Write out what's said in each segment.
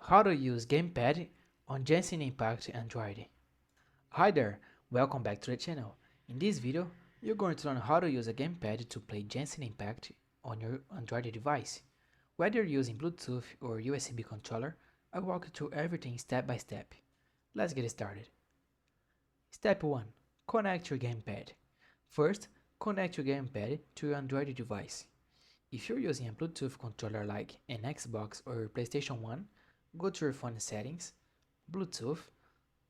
How to use Gamepad on Genshin Impact Android. Hi there, welcome back to the channel. In this video, you're going to learn how to use a gamepad to play Genshin Impact on your Android device. Whether you're using Bluetooth or USB controller, I'll walk you through everything step by step. Let's get started. Step 1. Connect your gamepad. First, connect your gamepad to your Android device. If you're using a Bluetooth controller like an Xbox or PlayStation 1, go to your phone settings, Bluetooth,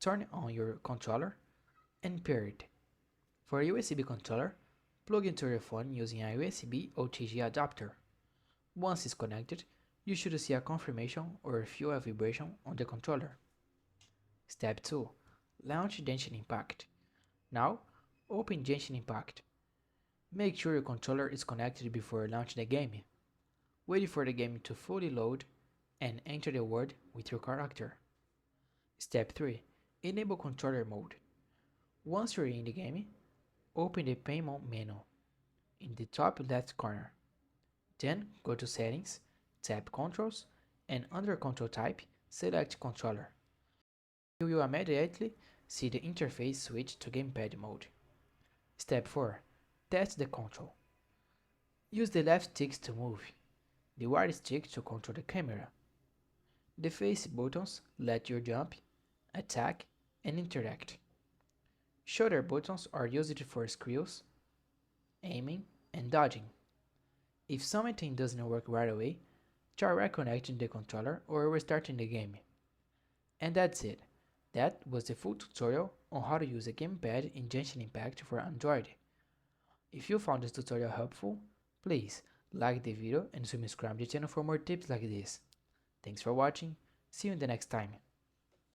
turn on your controller, and pair it. For a USB controller, plug into your phone using a USB OTG adapter. Once it's connected, you should see a confirmation or feel a vibration on the controller. Step 2. Launch Genshin Impact. Now, open Genshin Impact. Make sure your controller is connected before launching the game. Wait for the game to fully load and enter the world with your character. Step 3. Enable controller mode. Once you're in the game, open the payment menu in the top left corner. Then go to Settings, tap Controls, and under Control Type, select Controller. You will immediately see the interface switch to Gamepad mode. Step 4. Test the control. Use the left stick to move, the right stick to control the camera. The face buttons let you jump, attack, and interact. Shoulder buttons are used for skills, aiming, and dodging. If something doesn't work right away, try reconnecting the controller or restarting the game. And that's it. That was the full tutorial on how to use a gamepad in Genshin Impact for Android. If you found this tutorial helpful, please like the video and subscribe to the channel for more tips like this. Thanks for watching, see you in the next time.